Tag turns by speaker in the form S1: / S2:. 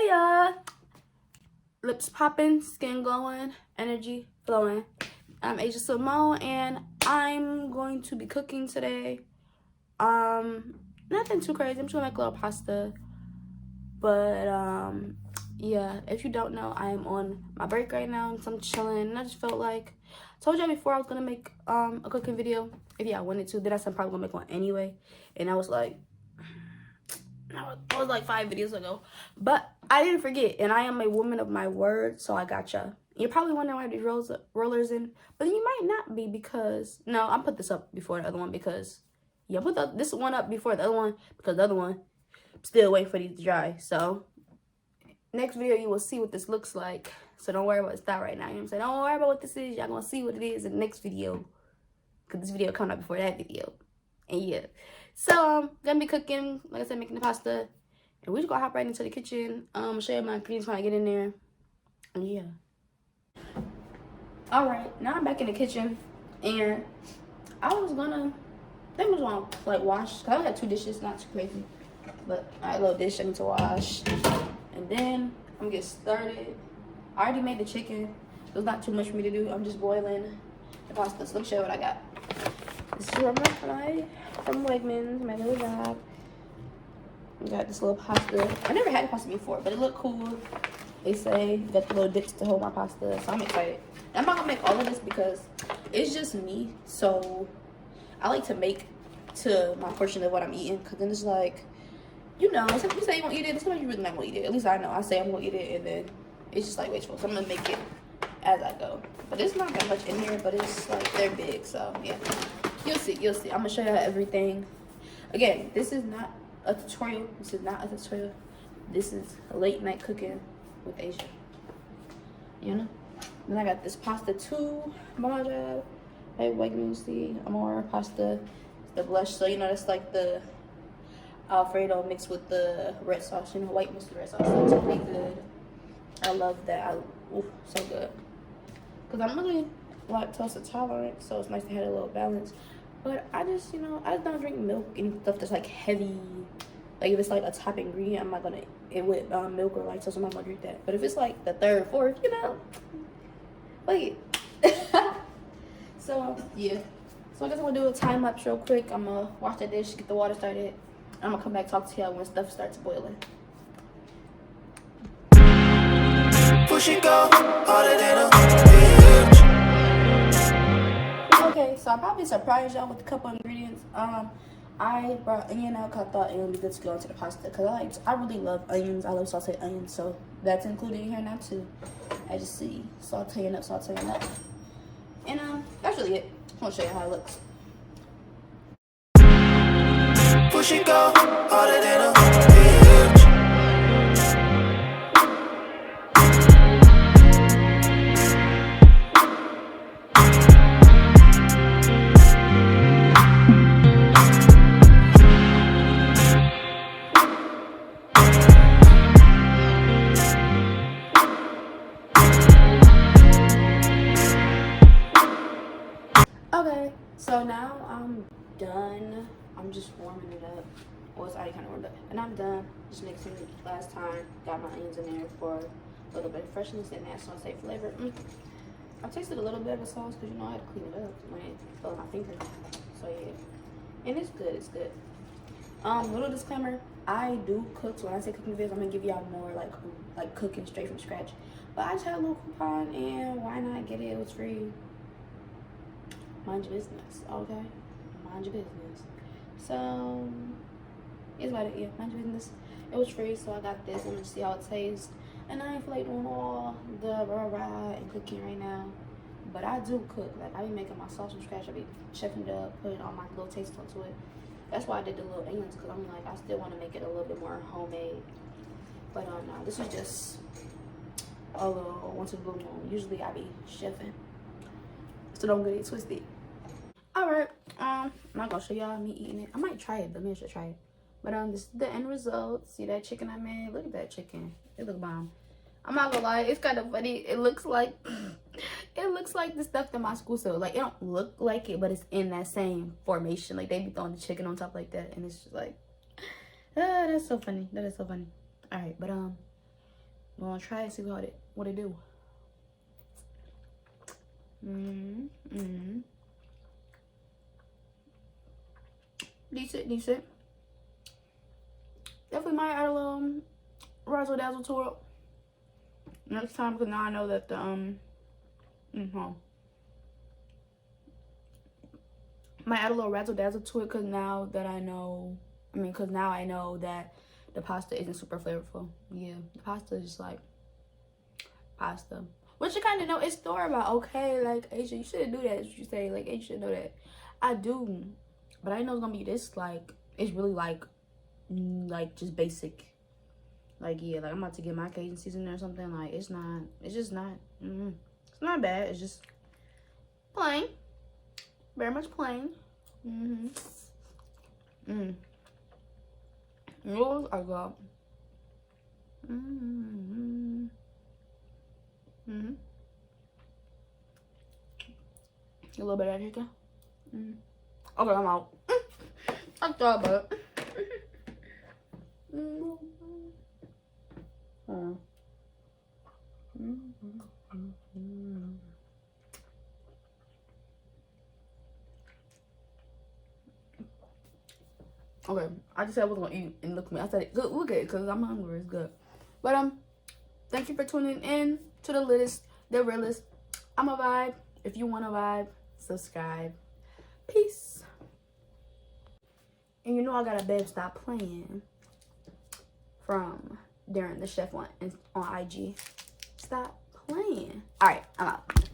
S1: Hey, lips popping, skin glowing, energy flowing. I'm Asia Simone, and I'm going to be cooking today. Nothing too crazy. I'm just gonna make a little pasta. But yeah, if you don't know, I am on my break right now, so I'm chilling. And I just felt like, I told y'all before I was gonna make a cooking video if y'all wanted to. Then I said I'm probably gonna make one anyway, and I was like 5 videos ago, but I didn't forget, and I am a woman of my word, so I gotcha. You're probably wondering why I have these rollers in, but you might not be, because no, I put this up before the other one, because yeah, I put this one up before the other one because the other one I'm still waiting for these to dry. So next video you will see what this looks like, so don't worry about that right now. You know what I'm saying? Don't worry about what this is. Y'all gonna see what it is in the next video, because this video coming out before that video. And yeah, so gonna be cooking, like I said, making the pasta, and we're just gonna hop right into the kitchen. Show you my ingredients when I get in there. And yeah, all right, now I'm back in the kitchen, and I think I was gonna like wash, cause I only got 2 dishes, not too crazy, but I had a little dish I need to wash, and then I'm gonna get started. I already made the chicken, so it's not too much for me to do. I'm just boiling the pasta. So let me show you what I got. This is from Wegmans, my little job. I got this little pasta. I never had pasta before, but it looked cool. They say you got the little dips to hold my pasta, so I'm excited. I'm not gonna make all of this because it's just me, so I like to make to my portion of what I'm eating, because then it's like, you know, some people say you won't eat it, but sometimes you really not gonna eat it. At least I know. I say I'm gonna eat it, and then it's just like wasteful. So I'm gonna make it as I go. But it's not that much in here, but it's like they're big, so yeah. You'll see. I'm gonna show you everything. Again, this is not a tutorial. This is a late night cooking with Asia. You know? Then I got this pasta too by my job. Hey, Wegmans, see more pasta. The blush, so you know that's like the Alfredo mixed with the red sauce. You know, white mixed with red sauce. So it's pretty good. I love that. So good. Cause I'm really lactose intolerant, so it's nice to have a little balance. But I just, you know, I just don't drink milk and stuff that's like heavy. Like if it's like a top ingredient, I'm not gonna with milk or lactose, I'm not gonna drink that. But if it's like the 3rd, 4th, you know, wait. So yeah. So I guess I'm gonna do a time lapse real quick. I'm gonna wash the dish, get the water started. I'm gonna come back talk to y'all when stuff starts boiling. Push it go harder than a bitch. Okay, so I probably surprised y'all with a couple ingredients. I brought onion out because I thought it would be good to go into the pasta, because I really love onions. I love sauteed onions, so that's included in here now too. As you see, sauteing up. And that's really it. I want to show you how it looks. Push it go harder than a bitch. Okay, so now I'm done. I'm just warming it up. Well, it's already kind of warmed up. And I'm done. Just mixing it last time. Got my onions in there for a little bit of freshness and that sauce flavor. I tasted a little bit of the sauce because, you know, I had to clean it up when it fell on my finger. So, yeah. And it's good. It's good. Little disclaimer. I do cook. So when I say cooking videos, I'm going to give y'all more like cooking straight from scratch. But I just had a little coupon, and why not get it? It was free. Mind your business, okay? Mind your business. So, it's about it, yeah, mind your business. It was free, so I got this. I'm gonna see how it tastes. And I ain't feel like doing all the rah-rah and cooking right now. But I do cook. Like, I be making my sauce from scratch. I be chefing it up, putting all my little taste onto it. That's why I did the little onions, because I'm like, I still want to make it a little bit more homemade. But, no, this is just a little once in a blue moon. Usually I be chefing, so don't get it twisted. Alright, I'm not gonna show y'all me eating it. I might try it, but maybe I should try it. But this is the end result. See that chicken I made? Look at that chicken. It look bomb. I'm not gonna lie, it's kind of funny. It looks like the stuff that my school sells. Like, it don't look like it, but it's in that same formation. Like, they be throwing the chicken on top like that, and it's just like, that's so funny. That is so funny. Alright, but I'm gonna try and see what it do. Decent. Definitely might add a little razzle dazzle to it next time, because now I know that the might add a little razzle dazzle to it, because now I know that the pasta isn't super flavorful. Yeah, the pasta is just like pasta, which you kind of know. It's store-bought. Okay, like, Asia, you shouldn't do that. That's what you say. Like, Asia should know that. I do, but I didn't know it's gonna be this. Like, it's really like just basic. Like, yeah, like I'm about to get my Cajun seasoning or something. Like, it's just not. It's not bad. It's just plain, very much plain. Noodles are good. A little bit of chicken. Okay, I'm out. I thought about it. Okay, I just said I wasn't gonna eat, and look at me. I said, look at it, because I'm hungry. It's good. But thank you for tuning in to the latest, the realest. I'm a vibe. If you want to vibe, subscribe. Peace. And you know I got a Babe Stop Playing from Darren the Chef on IG. Stop playing. All right, I'm out.